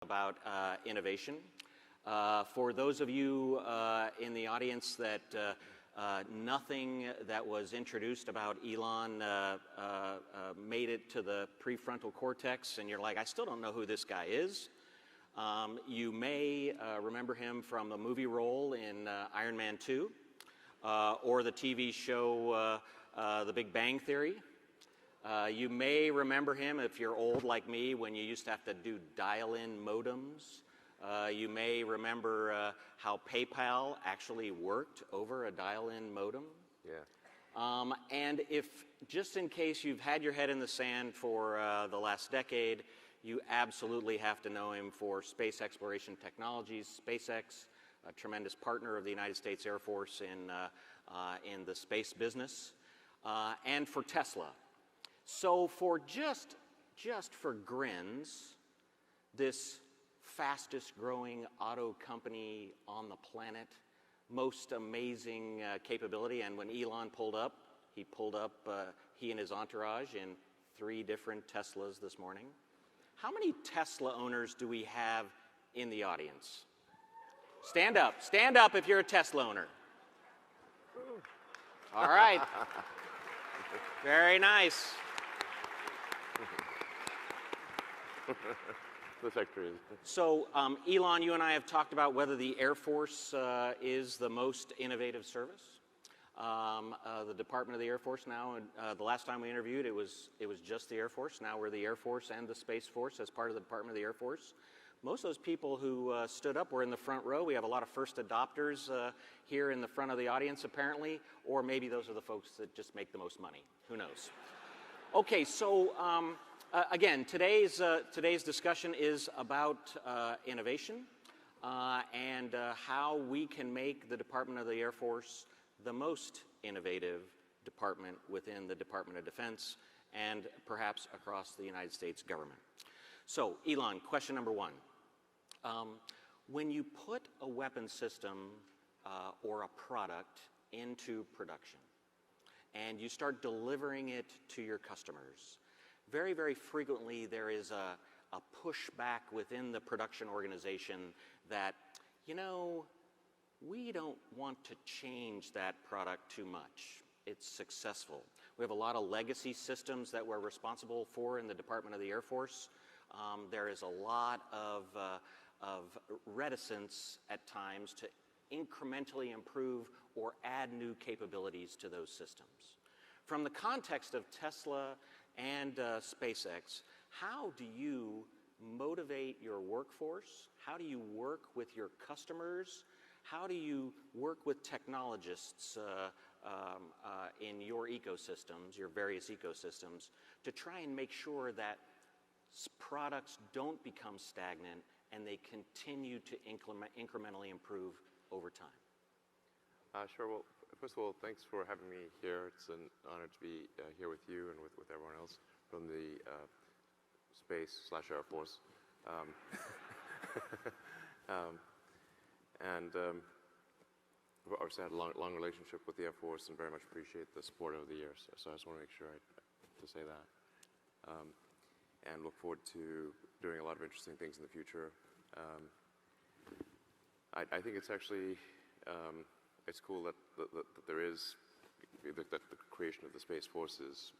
About innovation. For those of you in the audience that nothing that was introduced about Elon made it to the prefrontal cortex, and you're like, I still don't know who this guy is. You may remember him from the movie role in Iron Man 2 or the TV show The Big Bang Theory. You may remember him, if you're old like me, when you used to have to do dial-in modems. You may remember how PayPal actually worked over a dial-in modem. Yeah. And if, just in case you've had your head in the sand for the last decade, you absolutely have to know him for space exploration technologies. SpaceX, a tremendous partner of the United States Air Force in the space business, and for Tesla. So for just for grins, this fastest growing auto company on the planet, most amazing capability, and when Elon pulled up, he and his entourage in 3 different Teslas this morning. How many Tesla owners do we have in the audience? Stand up if you're a Tesla owner. All right. Very nice. The secretary is. So, Elon, you and I have talked about whether the Air Force is the most innovative service. The Department of the Air Force now, the last time we interviewed, it was just the Air Force. Now we're the Air Force and the Space Force as part of the Department of the Air Force. Most of those people who stood up were in the front row. We have a lot of first adopters here in the front of the audience, apparently, or maybe those are the folks that just make the most money. Who knows? Okay, so again, today's discussion is about innovation and how we can make the Department of the Air Force the most innovative department within the Department of Defense and perhaps across the United States government. So, Elon, question number 1. When you put a weapon system or a product into production and you start delivering it to your customers, very, very frequently there is a pushback within the production organization that, you know, we don't want to change that product too much. It's successful. We have a lot of legacy systems that we're responsible for in the Department of the Air Force. There is a lot of reticence at times to incrementally improve or add new capabilities to those systems. From the context of Tesla and SpaceX, how do you motivate your workforce? How do you work with your customers? How do you work with technologists in your ecosystems, your various ecosystems, to try and make sure that products don't become stagnant and they continue to incrementally improve over time? Sure. Well, first of all, thanks for having me here. It's an honor to be here with you and with everyone else from the Space/Air Force. I've obviously had a long relationship with the Air Force and very much appreciate the support over the years. So I just want to make sure to say that. And look forward to doing a lot of interesting things in the future. I think it's actually it's cool that there is that the creation of the Space Force is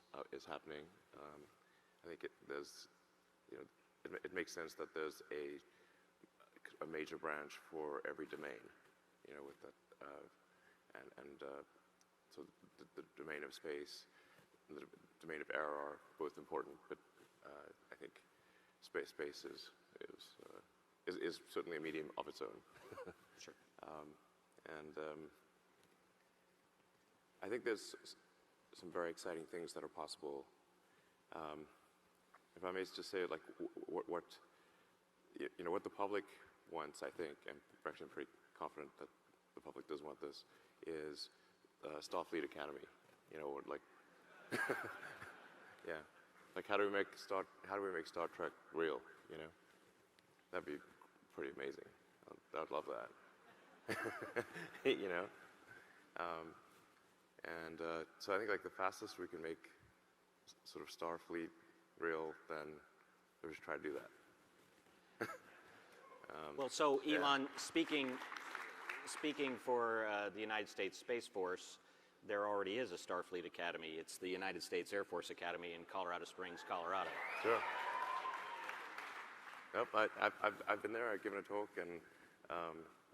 happening. I think it makes sense that there's a major branch for every domain, with that, so the domain of space and the domain of air are both important, but I think space is certainly a medium of its own. Sure. I think there's some very exciting things that are possible. If I may just say, like, what the public wants, I think, and actually I'm pretty confident that the public does want this, is Starfleet Academy. Like, yeah, like how do we make Star Trek real? That'd be pretty amazing. I'd love that. So I think like the fastest we can make sort of Starfleet real, then we should try to do that. Well, so Elon, speaking for the United States Space Force, there already is a Starfleet Academy. It's the United States Air Force Academy in Colorado Springs, Colorado. Sure. Nope, I've been there. I've given a talk, and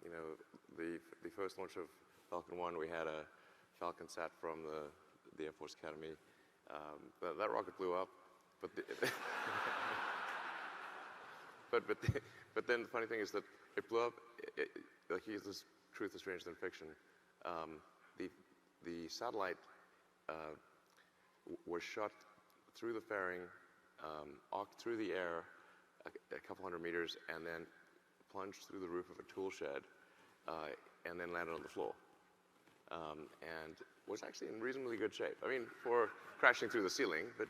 you know, the first launch of Falcon 1, we had a Falcon sat from the Air Force Academy. That rocket blew up, but but then the funny thing is that it blew up. Like, this truth is stranger than fiction. The satellite was shot through the fairing, arced through the air a couple hundred meters, and then plunged through the roof of a tool shed, and then landed on the floor. And was actually in reasonably good shape. I mean, for crashing through the ceiling, but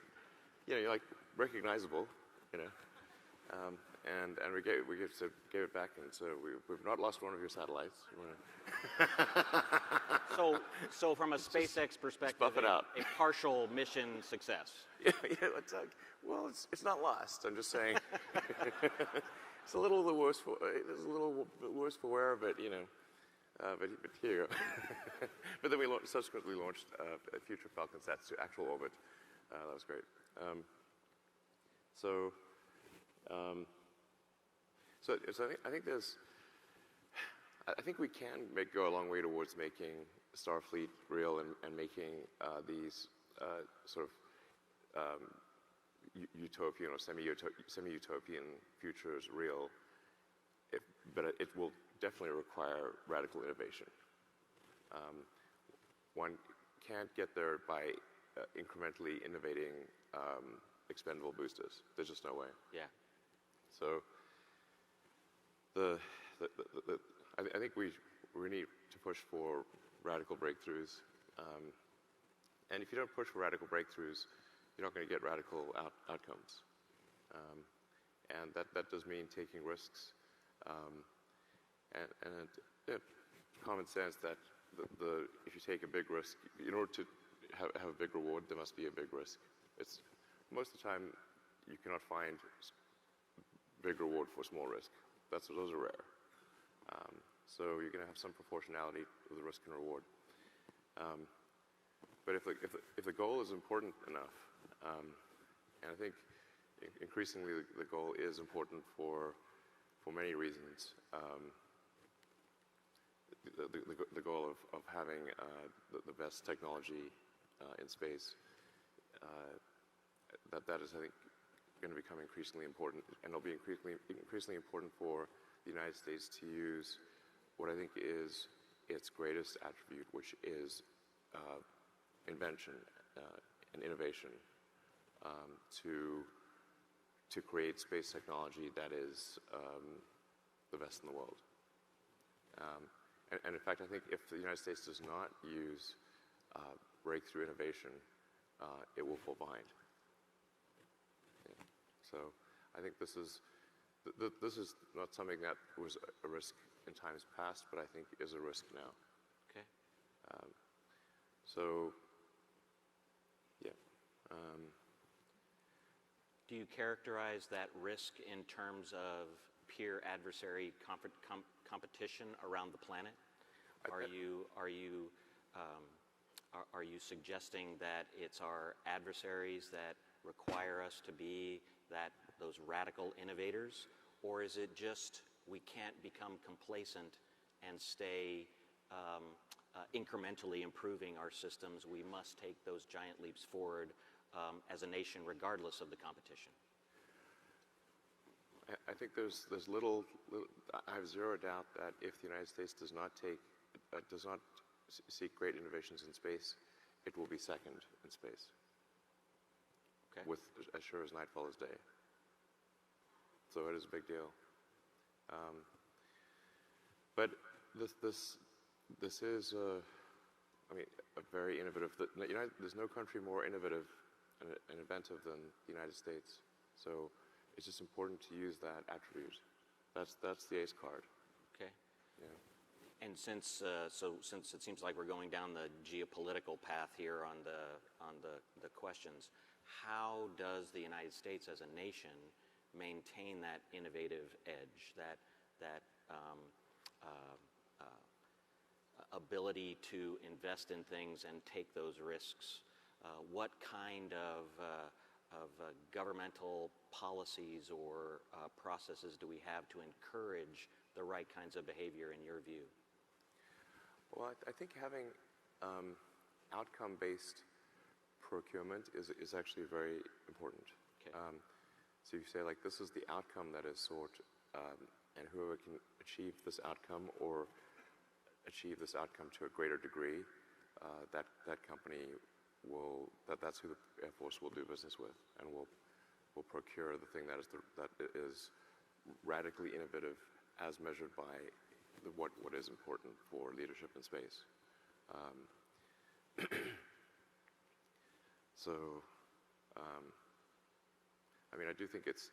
you know, you're like recognizable, you know. And we gave it back, and so we've not lost one of your satellites. So from a SpaceX perspective, buff it out. a partial mission success. Yeah, it's like, well, it's not lost. I'm just saying, it's a little worse for wear, but you know, but here you go. But then we subsequently launched future Falcon sats to actual orbit. That was great. So I think we can go a long way towards making Starfleet real and making these sort of utopian or semi-utopian futures real. But it will definitely require radical innovation. One can't get there by incrementally innovating expendable boosters. There's just no way. Yeah. So I think we need to push for radical breakthroughs. And if you don't push for radical breakthroughs, you're not going to get radical outcomes. And that does mean taking risks. And common sense that if you take a big risk, in order to have a big reward, there must be a big risk. It's most of the time you cannot find big reward for small risk. Those are rare. So you're going to have some proportionality with the risk and reward. But if the goal is important enough, and I think increasingly the goal is important for many reasons. The goal of having the best technology in space, that is, I think, going to become increasingly important, and it'll be increasingly important for the United States to use what I think is its greatest attribute, which is invention and innovation, to create space technology that is the best in the world. And in fact, I think if the United States does not use breakthrough innovation, it will fall behind. Yeah. So I think this is not something that was a risk in times past, but I think is a risk now. Okay. So, yeah. Do you characterize that risk in terms of peer adversary competition around the planet? Are you suggesting that it's our adversaries that require us to be those radical innovators, or is it just we can't become complacent and stay incrementally improving our systems? We must take those giant leaps forward as a nation, regardless of the competition. I think there's little. I have zero doubt that if the United States does not seek great innovations in space, it will be second in space. Okay. With as sure as night follows day. So it is a big deal. But this is a very innovative. There's no country more innovative and inventive than the United States. So it's just important to use that attribute. That's the ace card. Okay. Yeah. And since it seems like we're going down the geopolitical path here on the questions, how does the United States as a nation maintain that innovative edge, that ability to invest in things and take those risks? What kind of governmental policies or processes do we have to encourage the right kinds of behavior in your view? Well, I think having outcome-based procurement is actually very important. Okay. So you say, like, this is the outcome that is sought, and whoever can achieve this outcome or achieve this outcome to a greater degree, that company will, that's who the Air Force will do business with, and will procure the thing that is radically innovative as measured by what is important for leadership in space. I mean, I do think it's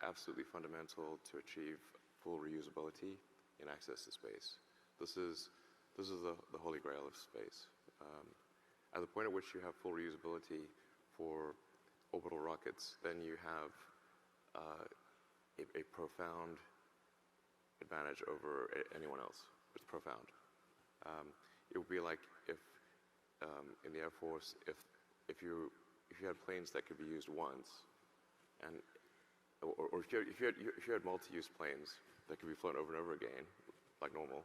absolutely fundamental to achieve full reusability in access to space. This is the holy grail of space. At the point at which you have full reusability for orbital rockets, then you have a profound advantage over anyone else. It's profound. It would be like if in the Air Force, if you had planes that could be used once, or if you had multi-use planes that could be flown over and over again, like normal,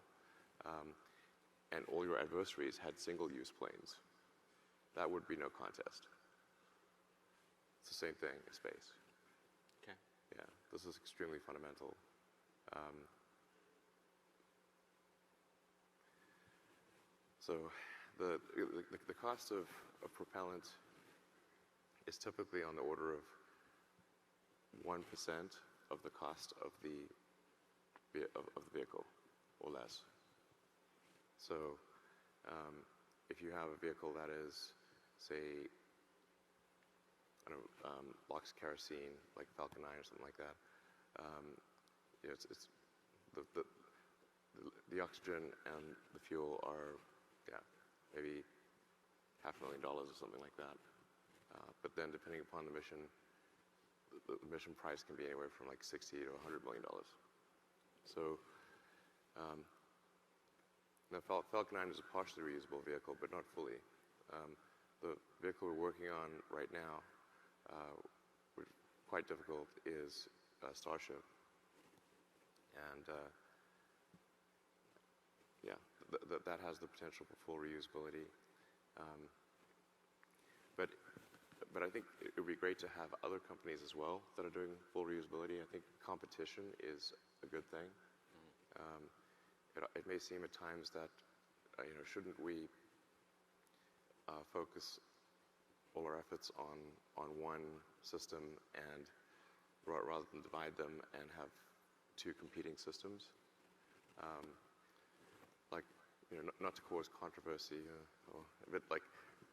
and all your adversaries had single-use planes, that would be no contest. It's the same thing in space. Okay. Yeah, this is extremely fundamental. So the cost of propellant is typically on the order of 1% of the cost of the vehicle, or less. So if you have a vehicle that is, say, I don't know, locks kerosene, like Falcon 9 or something like that, you know, it's the oxygen and the fuel are, yeah, maybe $500,000 or something like that. But then, depending upon the mission price can be anywhere from like $60 to $100 million. So now Falcon 9 is a partially reusable vehicle, but not fully. The vehicle we're working on right now, which is quite difficult, is Starship. And yeah, that has the potential for full reusability. But I think it would be great to have other companies as well that are doing full reusability. I think competition is a good thing. It may seem at times that, you know, shouldn't we focus all our efforts on one system and rather than divide them and have two competing systems? Like, you know, not to cause controversy, but like,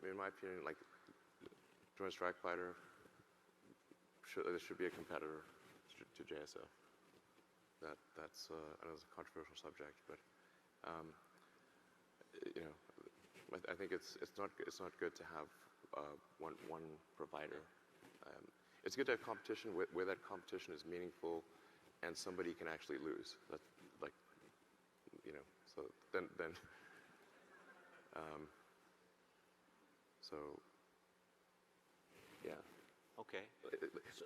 in my opinion, like, Joint Strike Fighter, there should be a competitor to JSF. That's I know it's a controversial subject, but you know, I think it's not good to have one provider. It's good to have competition where that competition is meaningful and somebody can actually lose. That's like, you know, so then so yeah. Okay.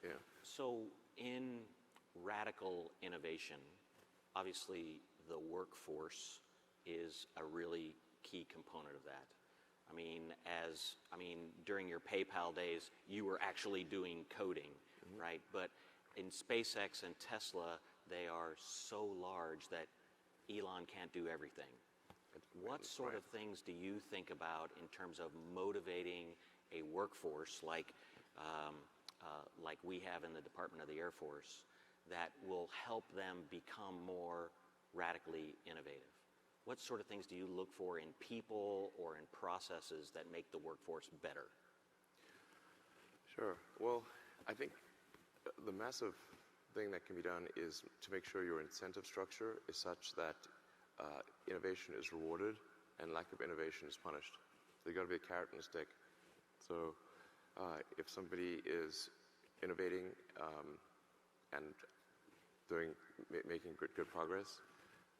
Yeah. So in radical innovation, obviously the workforce is a really key component of that. I mean, during your PayPal days, you were actually doing coding, right? But in SpaceX and Tesla, they are so large that Elon can't do everything. What sort of things do you think about in terms of motivating a workforce like we have in the Department of the Air Force that will help them become more radically innovative? What sort of things do you look for in people or in processes that make the workforce better? Sure. Well, I think the massive thing that can be done is to make sure your incentive structure is such that innovation is rewarded and lack of innovation is punished. There's got to be a carrot and a stick. So if somebody is innovating and making good progress,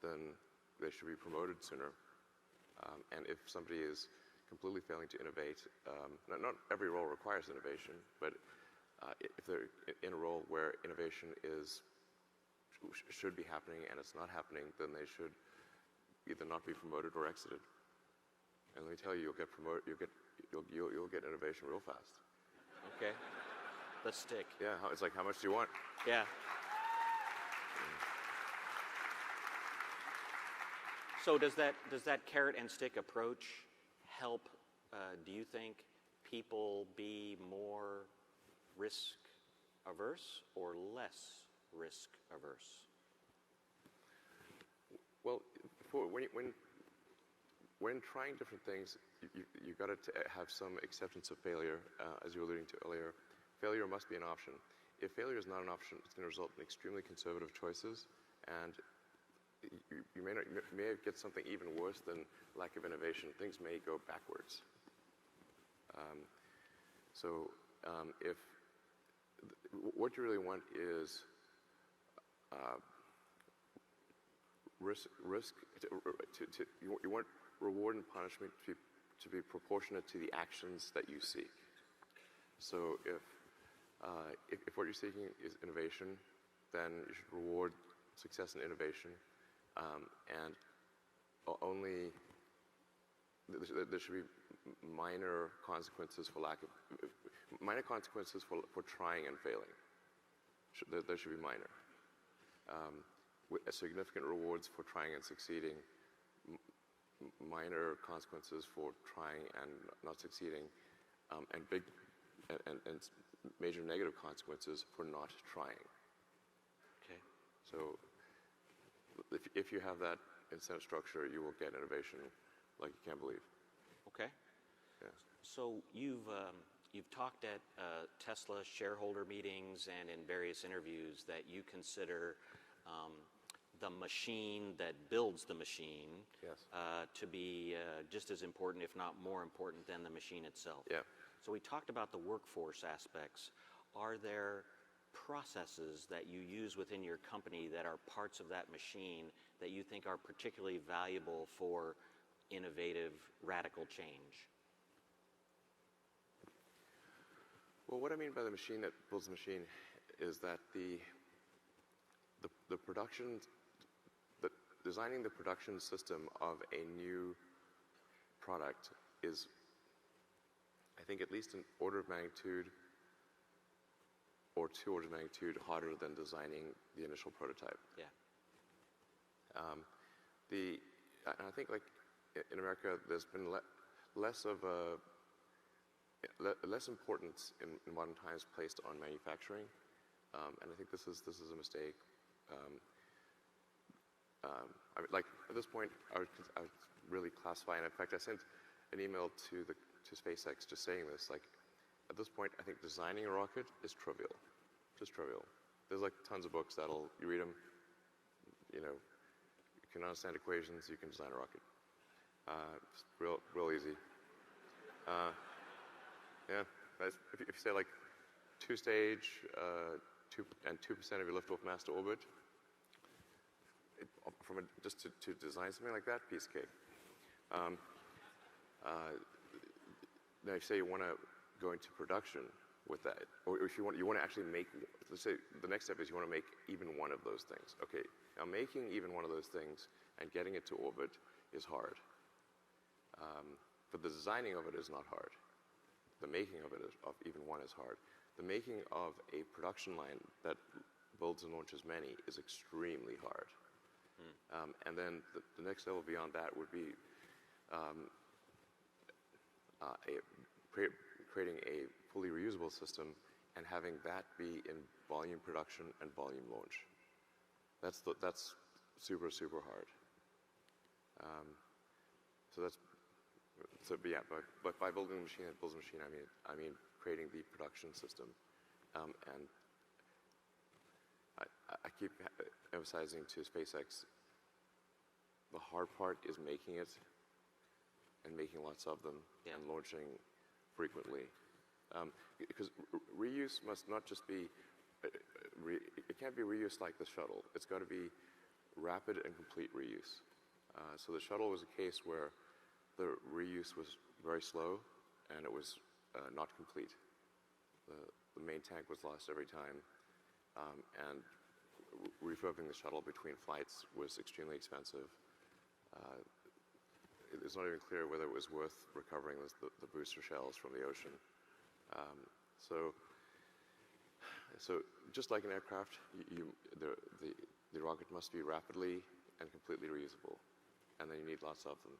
then they should be promoted sooner. And if somebody is completely failing to innovate, not every role requires innovation, but if they're in a role where innovation should be happening and it's not happening, then they should either not be promoted or exited. And let me tell you, you'll get promoted. You'll get innovation real fast. Okay. The stick. Yeah, it's like, how much do you want? Yeah. So does that carrot and stick approach help, do you think, people be more risk averse or less risk averse? Well, when trying different things, you got to have some acceptance of failure, as you were alluding to earlier. Failure must be an option. If failure is not an option, it's going to result in extremely conservative choices, and you may get something even worse than lack of innovation. Things may go backwards. If what you really want is you want reward and punishment to be proportionate to the actions that you seek. So if what you're seeking is innovation, then you should reward success in innovation, and only there should be minor consequences for trying and failing. There should be minor. With significant rewards for trying and succeeding, minor consequences for trying and not succeeding, and major negative consequences for not trying. Okay. So if you have that incentive structure, you will get innovation like you can't believe. Okay. Yeah. So you've talked at Tesla shareholder meetings and in various interviews that you consider the machine that builds the machine Yes. To be just as important, if not more important, than the machine itself. Yeah. So we talked about the workforce aspects. Are there processes that you use within your company that are parts of that machine that you think are particularly valuable for innovative, radical change? Well, what I mean by the machine that builds the machine is that the production, designing the production system of a new product is, I think, at least an order of magnitude or 2 orders of magnitude harder than designing the initial prototype. Yeah. And I think, like in America, there's been less importance in modern times placed on manufacturing, and I think this is a mistake. I mean, like at this point, I would really classify, and in fact, I sent an email to SpaceX just saying this. Like, at this point, I think designing a rocket is trivial, just trivial. There's like tons of books you read them, you can understand equations, you can design a rocket. It's real easy. Yeah, if you say like 2-stage, 2% of your liftoff mass to orbit, just to design something like that, piece of cake. Now, if you say you want to go into production with that, or if you want to actually make, let's say the next step is you want to make even one of those things. Okay, now making even one of those things and getting it to orbit is hard. But the designing of it is not hard. The making of even one is hard. The making of a production line that builds and launches many is extremely hard. And then the next level beyond that would be creating a fully reusable system and having that be in volume production and volume launch. That's super, super hard. But by building a machine that builds a machine, I mean creating the production system. And I keep emphasizing to SpaceX, the hard part is making it and making lots of them and launching frequently. Because reuse must not just be it can't be reused like the shuttle. It's got to be rapid and complete reuse. So the shuttle was a case where the reuse was very slow and it was not complete. The main tank was lost every time, and refurbing the shuttle between flights was extremely expensive. It's not even clear whether it was worth recovering the booster shells from the ocean. So just like an aircraft, the rocket must be rapidly and completely reusable, and then you need lots of them.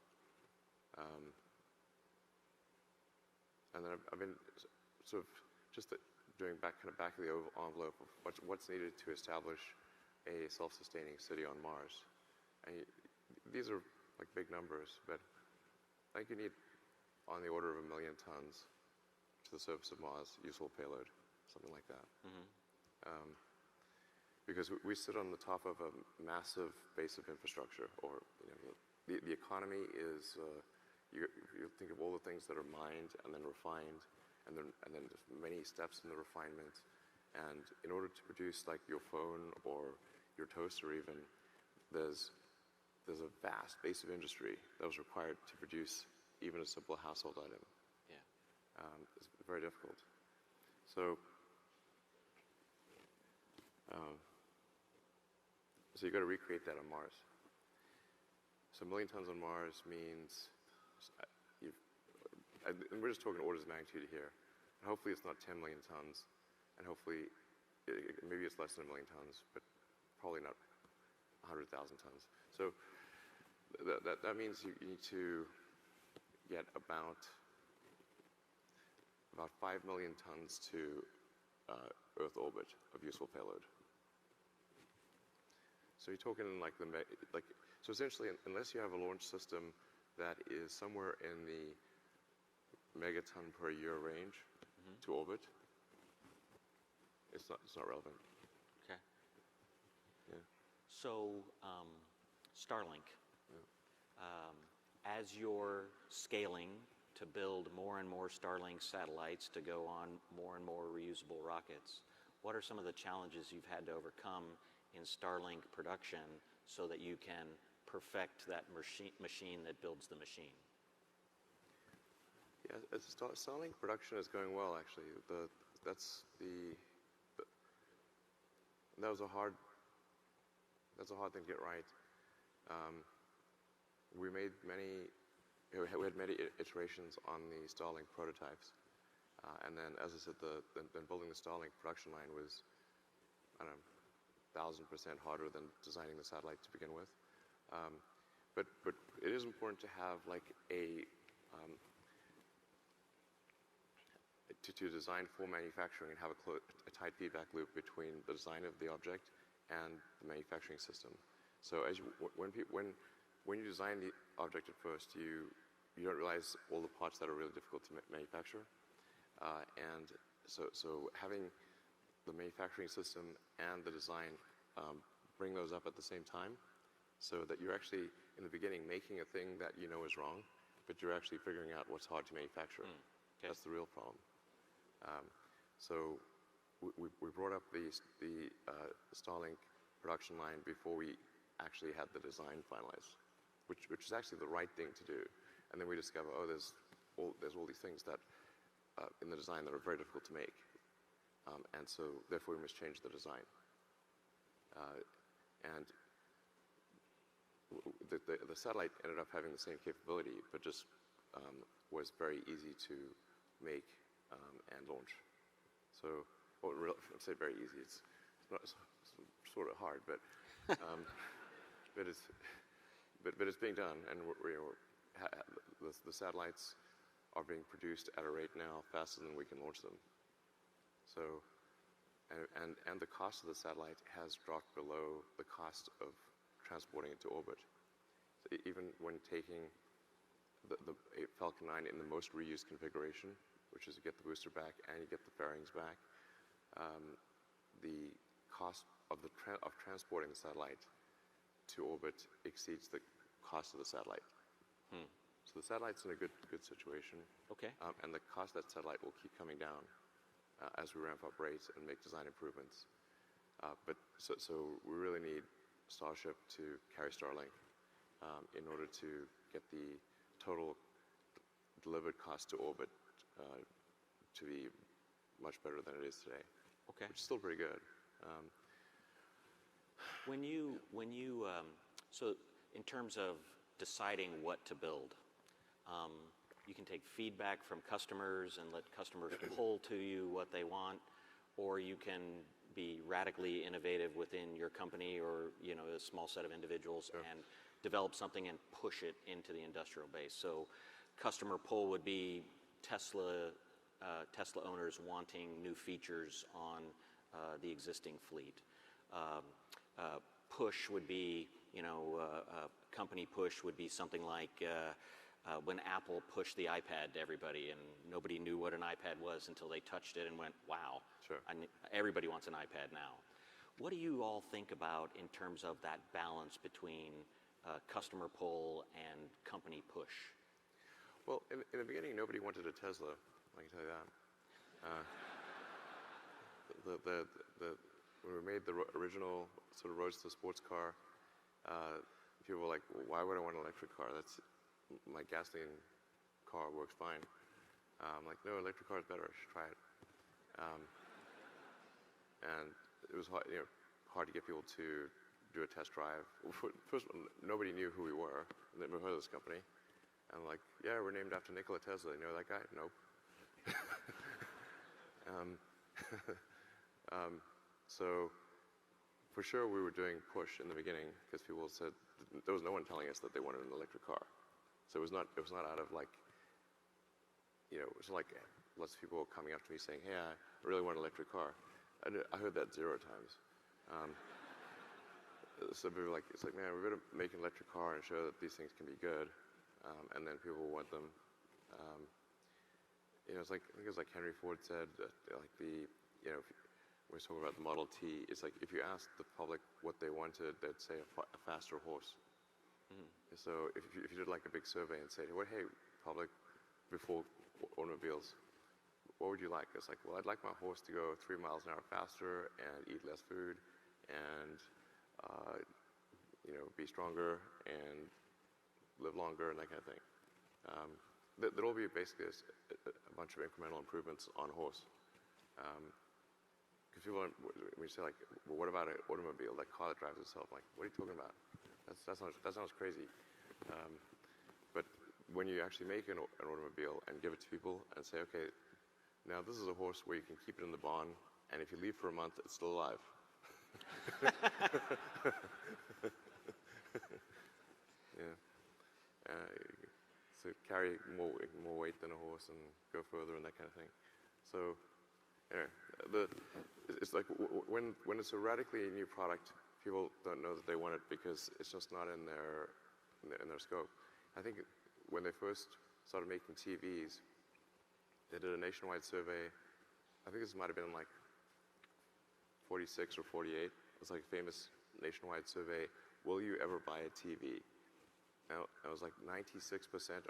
And then I've been sort of just doing back of the envelope of what's needed to establish a self-sustaining city on Mars. And these are like big numbers, but I think you need on the order of 1 million tons to the surface of Mars, useful payload, something like that. Because we sit on the top of a massive base of infrastructure, or the economy is. You think of all the things that are mined and then refined, and then there's many steps in the refinement. And in order to produce like your phone or your toaster even, there's a vast base of industry that was required to produce even a simple household item. Yeah. It's very difficult. So you've got to recreate that on Mars. So 1 million tons on Mars means, and we're just talking orders of magnitude here. And hopefully it's not 10 million tons, and hopefully maybe it's less than 1 million tons, but probably not 100,000 tons. So that means you need to get about 5 million tons to Earth orbit of useful payload. So you're talking so essentially, unless you have a launch system that is somewhere in the megaton per year range to orbit, it's not relevant. Okay. Yeah. So Starlink, as you're scaling to build more and more Starlink satellites to go on more and more reusable rockets, what are some of the challenges you've had to overcome in Starlink production so that you can perfect that machine that builds the machine? Yeah, Starlink production is going well, actually. That was a hard thing to get right. We had many iterations on the Starlink prototypes, and then, as I said, then building the Starlink production line was, I don't know, 1,000% harder than designing the satellite to begin with. But it is important to have like to design for manufacturing and have a tight feedback loop between the design of the object and the manufacturing system. So when you design the object at first, you don't realize all the parts that are really difficult to manufacture, and so having the manufacturing system and the design bring those up at the same time, so that you're actually in the beginning making a thing that you know is wrong, but you're actually figuring out what's hard to manufacture. Okay. That's the real problem. So we brought up the Starlink production line before we actually had the design finalized, which is actually the right thing to do. And then we discover, there's all these things that in the design that are very difficult to make, and so therefore we must change the design. And the satellite ended up having the same capability, but just was very easy to make and launch. So, I'd say very easy. It's sort of hard, but it's being done, and the satellites are being produced at a rate now faster than we can launch them. So, and the cost of the satellite has dropped below the cost of transporting it to orbit. So even when taking the Falcon 9 in the most reused configuration, which is you get the booster back and you get the fairings back, the cost of transporting the satellite to orbit exceeds the cost of the satellite. So the satellite's in a good situation. Okay. And the cost of that satellite will keep coming down as we ramp up rates and make design improvements. So we really need Starship to carry Starlink in order to get the total delivered cost to orbit to be much better than it is today. Okay. Which is still pretty good. So in terms of deciding what to build, you can take feedback from customers and let customers pull to you what they want, or you can be radically innovative within your company or a small set of individuals and develop something and push it into the industrial base. So customer pull would be Tesla owners wanting new features on the existing fleet. Push would be, company push would be something like when Apple pushed the iPad to everybody and nobody knew what an iPad was until they touched it and went, wow, Sure. Everybody wants an iPad now. What do you all think about in terms of that balance between customer pull and company push? Well, in the beginning, nobody wanted a Tesla, I can tell you that. When we made the original sort of Roadster sports car, people were like, well, why would I want an electric car? My gasoline car works fine. I'm like, no, electric car is better. I should try it. And it was hard, hard to get people to do a test drive. First of all, nobody knew who we were. They never heard of this company. And I'm like, yeah, we're named after Nikola Tesla. You know that guy? Nope. So for sure we were doing push in the beginning because people said there was no one telling us that they wanted an electric car. So it was not out of like, it was like lots of people coming up to me saying, hey, I really want an electric car. I heard that 0 times. So people were like, it's like, man, we better make an electric car and show that these things can be good. And then people want them. It's like, I think it was like Henry Ford said, like when we're talking about the Model T, it's like if you asked the public what they wanted, they'd say a faster horse. Mm-hmm. So if you did like a big survey and said, well, hey, public, before automobiles, what would you like? It's like, well, I'd like my horse to go 3 miles an hour faster and eat less food and, be stronger and live longer and that kind of thing. There'll be basically a bunch of incremental improvements on a horse. Because people, when you say like, well, what about an automobile, that car that drives itself? Like, what are you talking about? That sounds crazy. But when you actually make an automobile and give it to people and say, okay, now this is a horse where you can keep it in the barn, and if you leave for a month, it's still alive. Yeah. So carry more weight than a horse and go further and that kind of thing. So, it's like when it's a radically new product, people don't know that they want it because it's just not in their scope. I think when they first started making TVs, they did a nationwide survey. I think this might have been like 46 or 48. It was like a famous nationwide survey. Will you ever buy a TV? Now, it was like 96%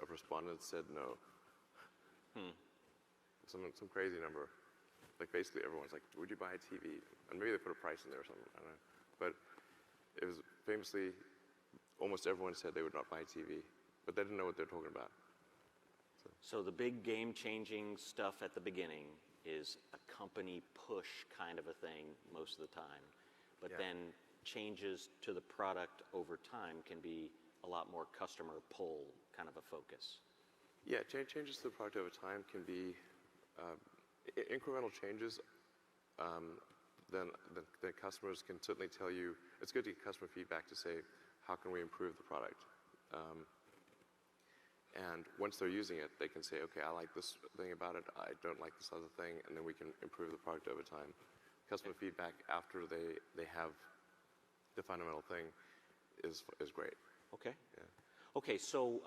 of respondents said no. Some crazy number. Like basically everyone's like, would you buy a TV? And maybe they put a price in there or something, I don't know. But it was famously, almost everyone said they would not buy a TV, but they didn't know what they're talking about. So the big game-changing stuff at the beginning is a company push kind of a thing most of the time. But then changes to the product over time can be a lot more customer pull kind of a focus. Yeah, changes to the product over time can be incremental changes. Then the customers can certainly tell you, it's good to get customer feedback to say, how can we improve the product? And once they're using it, they can say, okay, I like this thing about it, I don't like this other thing, and then we can improve the product over time. Customer feedback after they have the fundamental thing is great. Okay. Yeah. Okay, so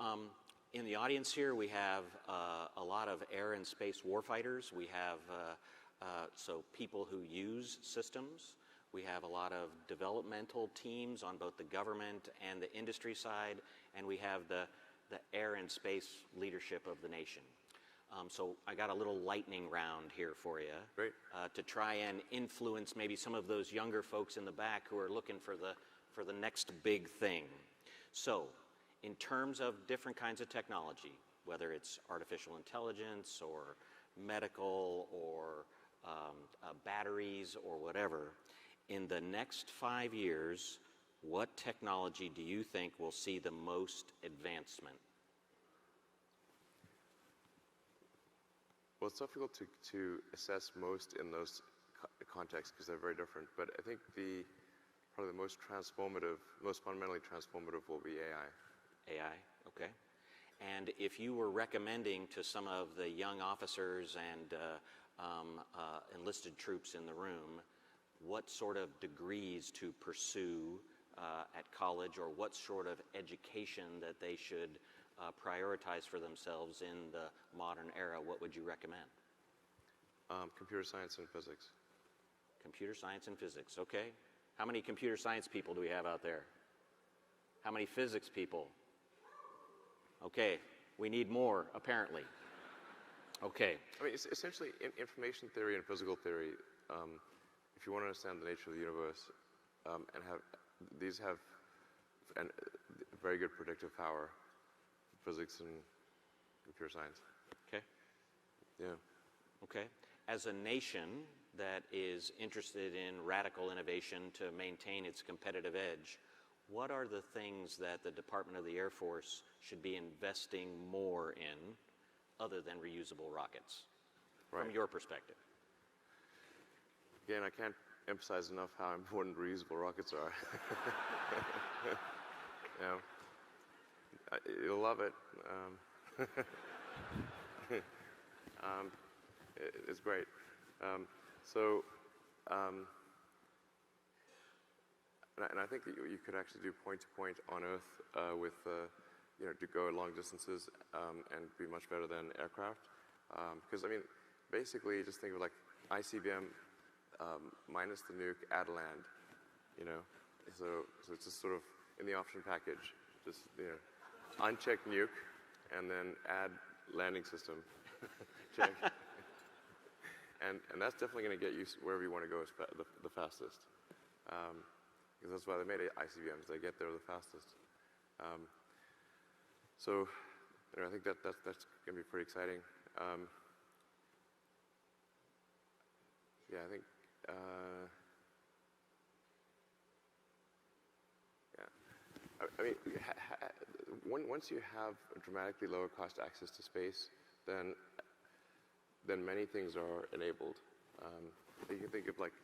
in the audience here, we have a lot of air and space warfighters. We have so people who use systems. We have a lot of developmental teams on both the government and the industry side, and we have the air and space leadership of the nation. So I got a little lightning round here for you. Great. To try and influence maybe some of those younger folks in the back who are looking for the next big thing. So, in terms of different kinds of technology, whether it's artificial intelligence or medical or batteries or whatever, in the next 5 years, what technology do you think will see the most advancement? Well, it's difficult to assess most in those contexts because they're very different. But I think probably the most transformative, most fundamentally transformative will be AI. AI, okay. And if you were recommending to some of the young officers and enlisted troops in the room what sort of degrees to pursue at college, or what sort of education that they should prioritize for themselves in the modern era, what would you recommend? Computer science and physics. Computer science and physics, okay. How many computer science people do we have out there? How many physics people? Okay, we need more, apparently. Okay. I mean, it's essentially information theory and physical theory. If you want to understand the nature of the universe, these have very good predictive power, physics and computer science. Okay. Yeah. Okay. As a nation that is interested in radical innovation to maintain its competitive edge, what are the things that the Department of the Air Force should be investing more in other than reusable rockets, from your perspective? Again, I can't emphasize enough how important reusable rockets are. You know, you'll love it. It's great. And I think that you could actually do point-to-point on Earth with, to go long distances and be much better than aircraft. Because, I mean, basically, just think of like ICBM minus the nuke, add land, So it's just sort of in the option package, just, uncheck nuke and then add landing system. Check. And that's definitely going to get you wherever you want to go the fastest. Because that's why they made ICBMs. They get there the fastest. So I think that's going to be pretty exciting. Yeah, I think. I mean, once you have dramatically lower cost access to space, then many things are enabled. You can think of like,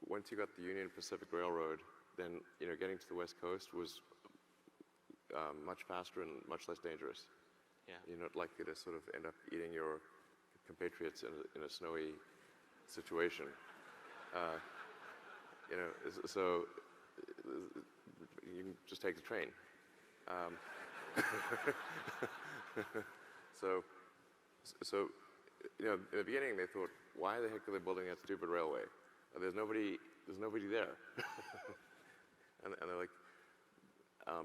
once you got the Union Pacific Railroad, then getting to the West Coast was much faster and much less dangerous. Yeah. You're not likely to sort of end up eating your compatriots in a snowy situation. So you can just take the train. So in the beginning they thought, why the heck are they building that stupid railway? There's nobody there. and they're like,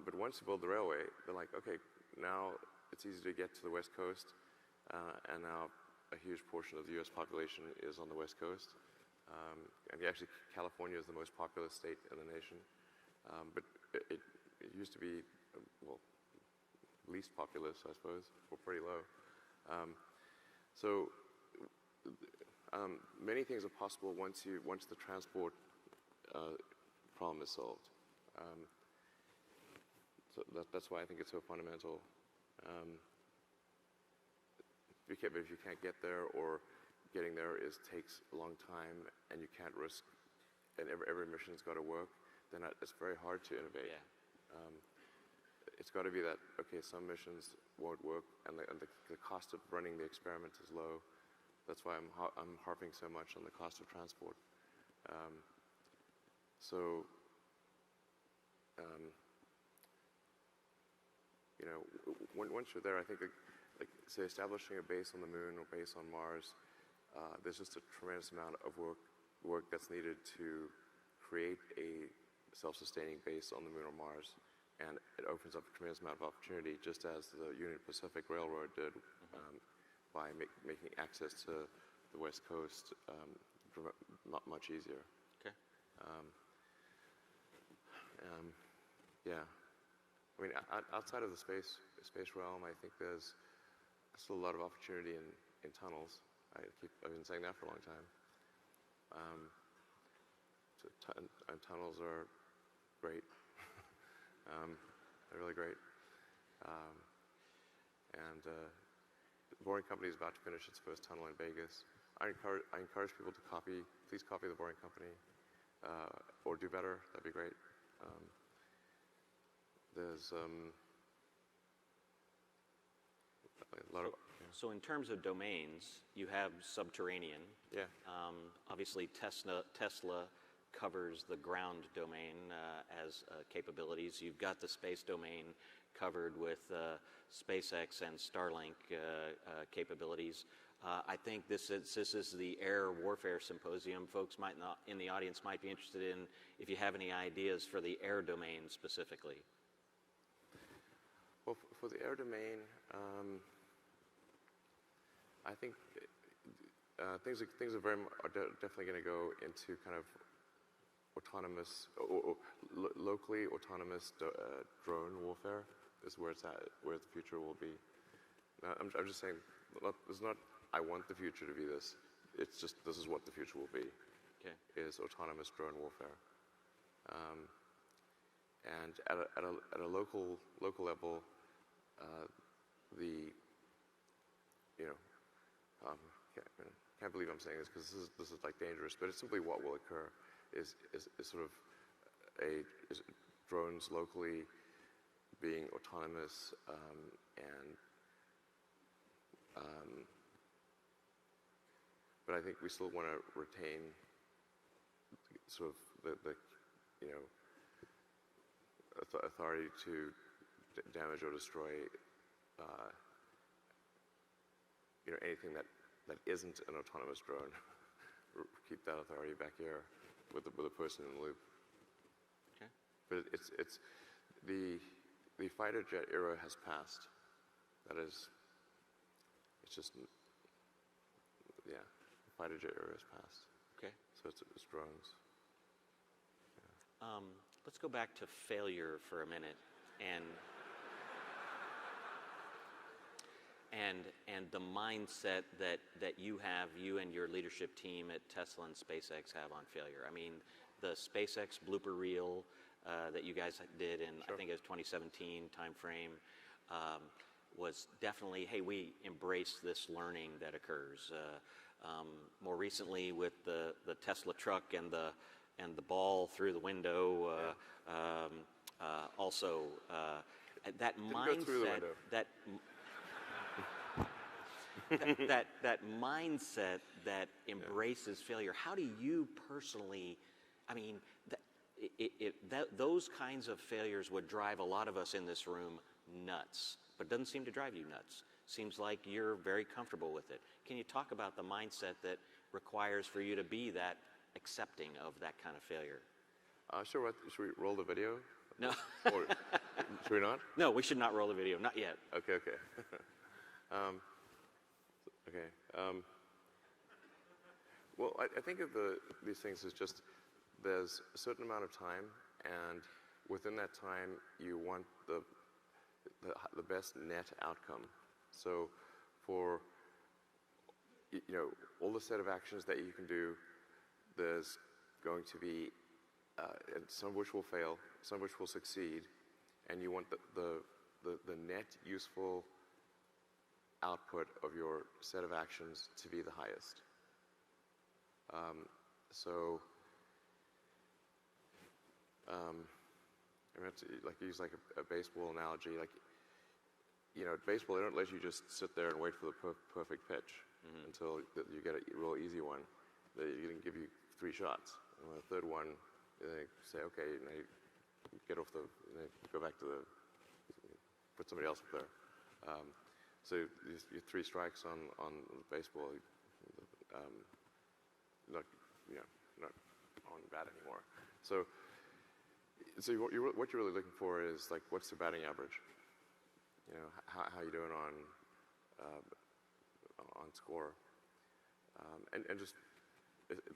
but once you build the railway, they're like, okay, now it's easy to get to the West Coast, and now a huge portion of the U.S. population is on the West Coast. And actually, California is the most populous state in the nation. But it used to be, least populous, I suppose, or pretty low. So many things are possible once the transport problem is solved. So that's why I think it's so fundamental. If you can't get there, or getting there takes a long time, and you can't risk, and every mission's got to work, then it's very hard to innovate. Yeah. It's got to be that, okay, some missions won't work, and the cost of running the experiment is low. That's why I'm harping so much on the cost of transport. Once you're there, I think, say, establishing a base on the Moon or base on Mars, there's just a tremendous amount of work that's needed to create a self-sustaining base on the Moon or Mars, and it opens up a tremendous amount of opportunity, just as the Union Pacific Railroad did. by making access to the West Coast much easier. Okay. Yeah. I mean, outside of the space realm, I think there's still a lot of opportunity in tunnels. I've been saying that for a long time. And tunnels are great. They're really great. The Boring Company is about to finish its first tunnel in Vegas. I encourage people to please copy the Boring Company, or do better. That'd be great. There's a lot of. So in terms of domains, you have subterranean. Yeah. Obviously, Tesla covers the ground domain as capabilities. You've got the space domain covered with SpaceX and Starlink capabilities. I think this is the Air Warfare Symposium. Folks in the audience might be interested in if you have any ideas for the air domain specifically. Well, for the air domain, I think things are definitely going to go into kind of autonomous, or locally autonomous drone warfare is where it's at, where the future will be. I'm just saying, it's not I want the future to be this. It's just this is what the future will be. Okay. Is autonomous drone warfare. And at a local level, can't believe I'm saying this because this is like dangerous, but it's simply what will occur is sort of drones locally being autonomous but I think we still want to retain sort of the authority to damage or destroy anything that isn't an autonomous drone. Keep that authority back here with a person in the loop. Okay. But it's the fighter jet era has passed. That is, it's just the fighter jet era has passed. Okay. So it's drones. Yeah. Let's go back to failure for a minute, and the mindset that you and your leadership team at Tesla and SpaceX have on failure. I mean, the SpaceX blooper reel that you guys did in, Sure. I think it was 2017 timeframe, was definitely, hey, we embrace this learning that occurs. More recently with the Tesla truck and the ball through the window, also that Didn't mindset go through the window. that mindset that embraces failure. How do you personally, I mean, those kinds of failures would drive a lot of us in this room nuts, but doesn't seem to drive you nuts. Seems like you're very comfortable with it. Can you talk about the mindset that requires for you to be that accepting of that kind of failure? Sure. Should we roll the video? No. Or, should we not? No, we should not roll the video. Not yet. Okay. Well, I think of these things as just there's a certain amount of time, and within that time, you want the best net outcome. So, for all the set of actions that you can do, there's going to be some of which will fail, some of which will succeed, and you want the net useful output of your set of actions to be the highest. I'm going to use a baseball analogy. Baseball, they don't let you just sit there and wait for the perfect pitch until you get a real easy one. They can give you 3 shots. And on the third one, they say, okay, you go back to put somebody else up there. So your 3 strikes on baseball, not on bat anymore. So what you're really looking for is what's the batting average? How you doing on score. And just,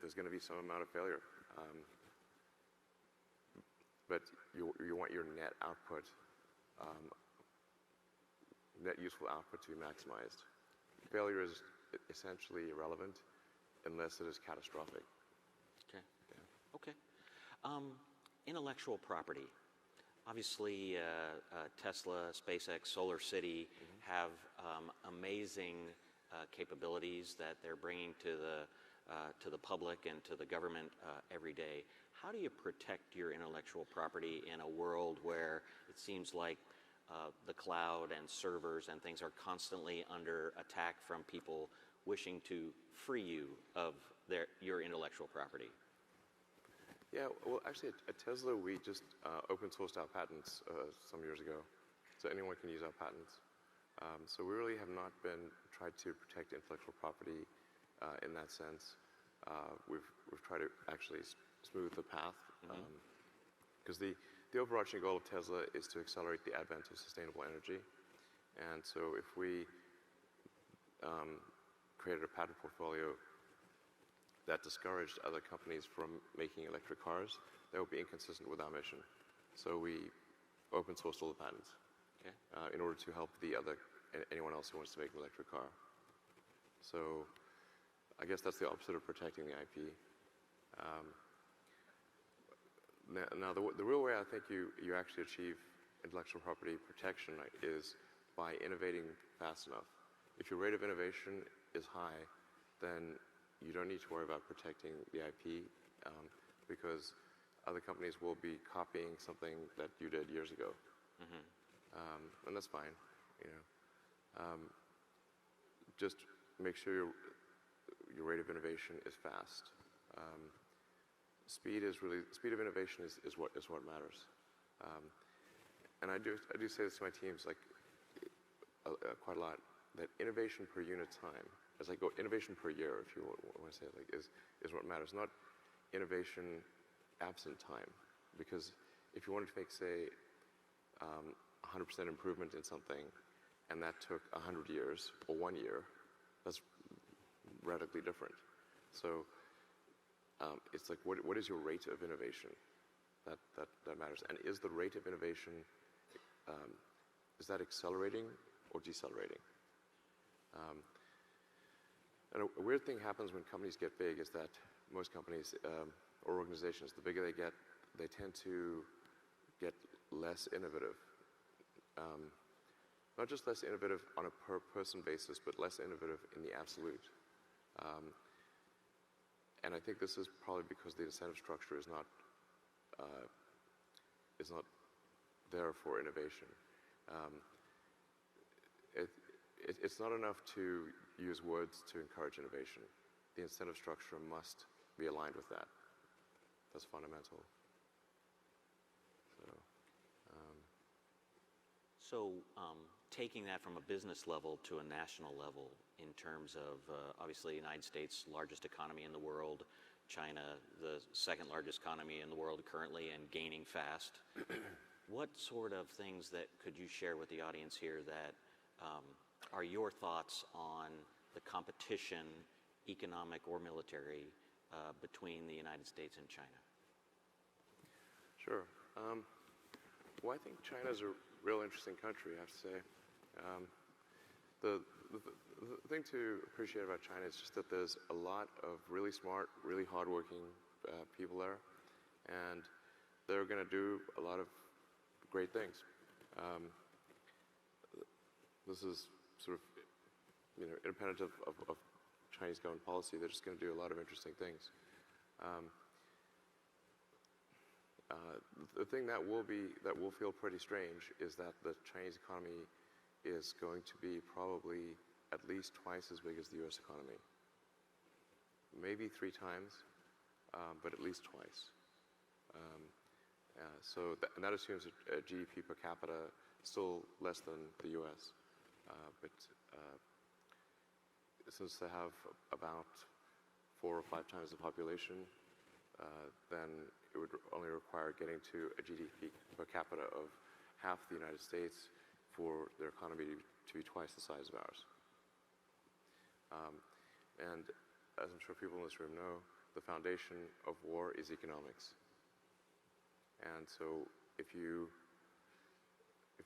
there's going to be some amount of failure. But you want your net output, net useful output to be maximized. Failure is essentially irrelevant unless it is catastrophic. Okay. Yeah. Okay. Intellectual property. Obviously, Tesla, SpaceX, Solar City have amazing capabilities that they're bringing to the public and to the government every day. How do you protect your intellectual property in a world where it seems like the cloud and servers and things are constantly under attack from people wishing to free you of your intellectual property? Yeah, well, actually, at Tesla, we just open sourced our patents some years ago, so anyone can use our patents. So we really have not tried to protect intellectual property in that sense. We've tried to actually smooth the path, because the overarching goal of Tesla is to accelerate the advent of sustainable energy. And so if we created a patent portfolio that discouraged other companies from making electric cars, that would be inconsistent with our mission. So we open sourced all the patents, okay, in order to help anyone else who wants to make an electric car. So I guess that's the opposite of protecting the IP. Now the real way I think you actually achieve intellectual property protection is by innovating fast enough. If your rate of innovation is high, then you don't need to worry about protecting the IP, because other companies will be copying something that you did years ago. And that's fine, you know. Just make sure your rate of innovation is fast. Speed of innovation is what matters. And I do say this to my teams quite a lot, that innovation per unit time, as I go innovation per year, if you want to say it, is what matters, not innovation absent time. Because if you wanted to make, say, 100% improvement in something, and that took 100 years or 1 year, that's radically different. So it's like, what is your rate of innovation? That matters. And is the rate of innovation, is that accelerating or decelerating? And a weird thing happens when companies get big is that most companies or organizations, the bigger they get, they tend to get less innovative. Not just less innovative on a per person basis, but less innovative in the absolute. And I think this is probably because the incentive structure is not there for innovation. It's not enough to use words to encourage innovation. The incentive structure must be aligned with that. That's fundamental. So taking that from a business level to a national level in terms of, obviously, the United States, largest economy in the world, China, the second largest economy in the world currently and gaining fast. What sort of things that could you share with the audience here that are your thoughts on the competition, economic or military, between the United States and China? Sure. Well, I think China's a real interesting country, I have to say. The thing to appreciate about China is just that there's a lot of really smart, really hardworking people there, and they're going to do a lot of great things. This is sort of, independent of Chinese government policy. They're just going to do a lot of interesting things. The thing that will feel pretty strange is that the Chinese economy is going to be probably at least twice as big as the U.S. economy. Maybe 3 times, but at least twice. And that assumes a GDP per capita still less than the U.S. But since they have about 4 or 5 times the population, then it would only require getting to a GDP per capita of half the United States for their economy to be twice the size of ours. And as I'm sure people in this room know, the foundation of war is economics. And so if you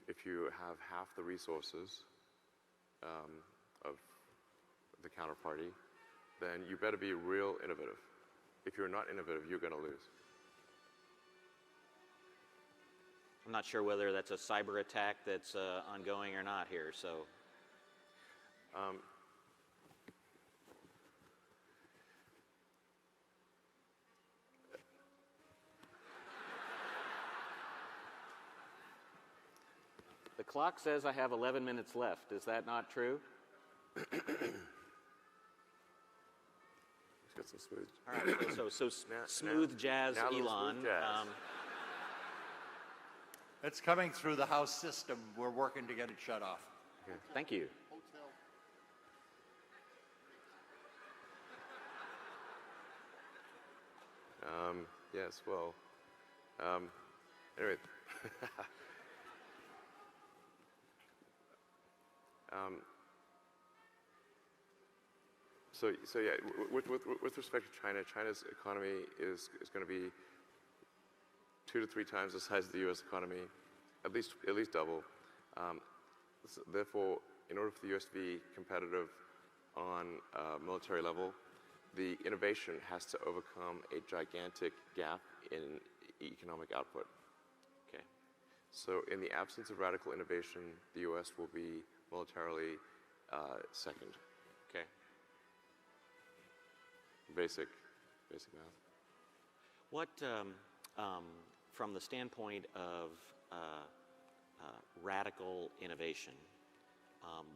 have half the resources of the counterparty, then you better be real innovative. If you're not innovative, you're going to lose. I'm not sure whether that's a cyber attack that's ongoing or not here, so. The clock says I have 11 minutes left. Is that not true? Let's get some smooth. All right, so smooth jazz, now Elon. Smooth jazz. It's coming through the House system. We're working to get it shut off. Okay. Thank you. Yes, well, anyway. So yeah, with respect to China, China's economy is going to be 2 to 3 times the size of the U.S. economy, at least double. Therefore, in order for the U.S. to be competitive on a military level, the innovation has to overcome a gigantic gap in economic output. Okay. So in the absence of radical innovation, the U.S. will be militarily second. Okay. Basic math. What, from the standpoint of radical innovation,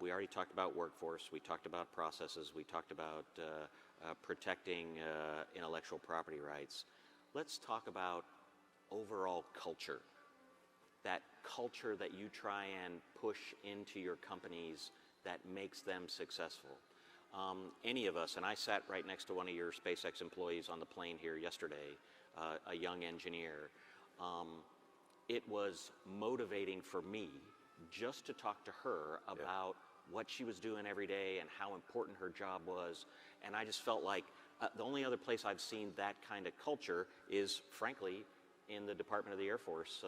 we already talked about workforce, we talked about processes, we talked about protecting intellectual property rights. Let's talk about overall culture. That culture that you try and push into your companies that makes them successful. Any of us, and I sat right next to one of your SpaceX employees on the plane here yesterday, a young engineer. It was motivating for me just to talk to her about what she was doing every day and how important her job was. And I just felt like the only other place I've seen that kind of culture is, frankly, in the Department of the Air Force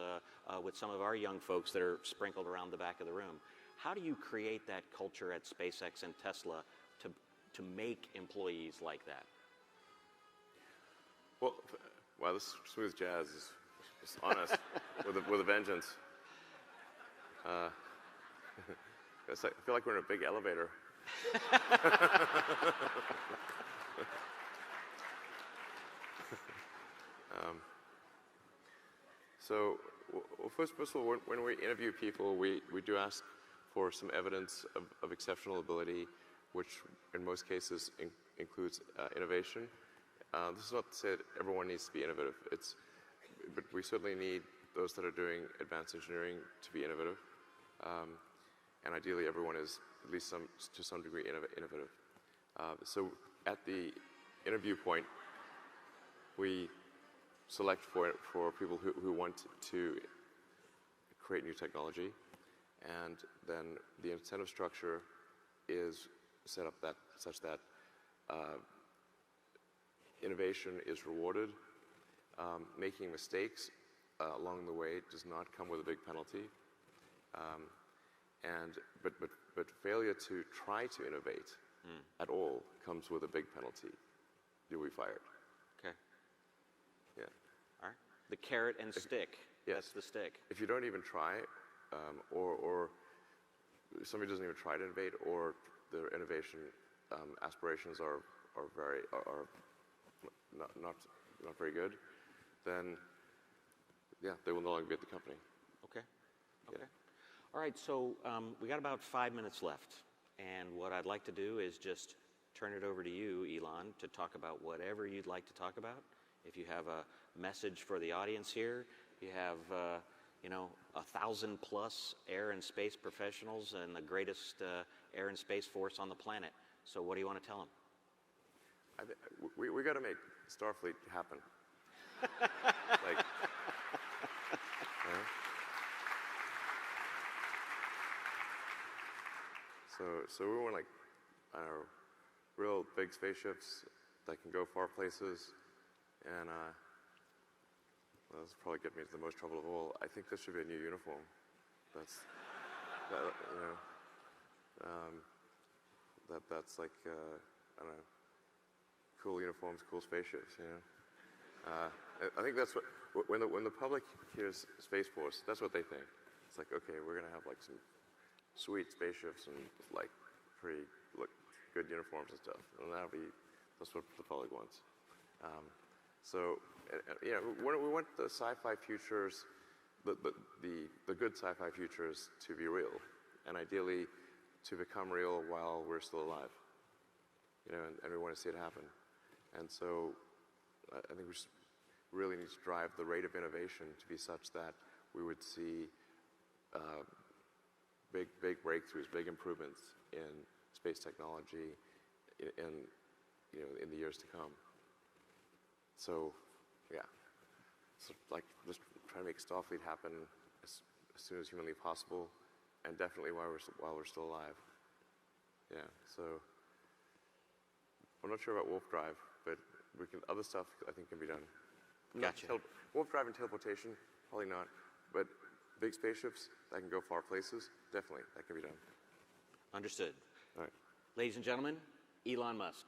with some of our young folks that are sprinkled around the back of the room. How do you create that culture at SpaceX and Tesla to make employees like that? Well, wow, this smooth jazz is on us with a vengeance. I feel like we're in a big elevator. So, well, first of all, when we interview people, we do ask for some evidence of exceptional ability, which in most cases includes innovation. This is not to say that everyone needs to be innovative. But we certainly need those that are doing advanced engineering to be innovative. And ideally, everyone is at least to some degree innovative. So at the interview point, we select for people who want to create new technology, and then the incentive structure is set up such that innovation is rewarded. Making mistakes along the way does not come with a big penalty, but failure to try to innovate at all comes with a big penalty. You'll be fired. Okay. Yeah. All right. The carrot and stick. Yes. That's the stick. If you don't even try, or somebody doesn't even try to innovate, or their innovation aspirations are not very good, then they will no longer be at the company. Okay. Okay. Yeah. All right. So we got about 5 minutes left, and what I'd like to do is just turn it over to you, Elon, to talk about whatever you'd like to talk about. If you have a message for the audience here, you have 1,000+ air and space professionals and the greatest air and space force on the planet. So what do you want to tell them? We got to make Starfleet happen. So we want, like, I don't know, real big spaceships that can go far places, and well, this will probably get me into the most trouble of all. I think this should be a new uniform. That's, you know, that's like, I don't know, cool uniforms, cool spaceships, you know. I think that's what, when the public hears Space Force, that's what they think. It's like, okay, we're gonna have like some sweet spaceships and like pretty good uniforms and stuff, and that's what the public wants. So, yeah, we want the sci-fi futures, the good sci-fi futures to be real, and ideally to become real while we're still alive. You know, and we want to see it happen. And so, I think we really need to drive the rate of innovation to be such that we would see big breakthroughs, big improvements in space technology in the years to come. So, yeah, so like just try to make Starfleet happen as soon as humanly possible, and definitely while we're still alive. Yeah, so I'm not sure about warp drive, but other stuff I think can be done. Gotcha. Warp drive and teleportation, probably not, but big spaceships that can go far places, definitely that can be done. Understood. All right. Ladies and gentlemen, Elon Musk.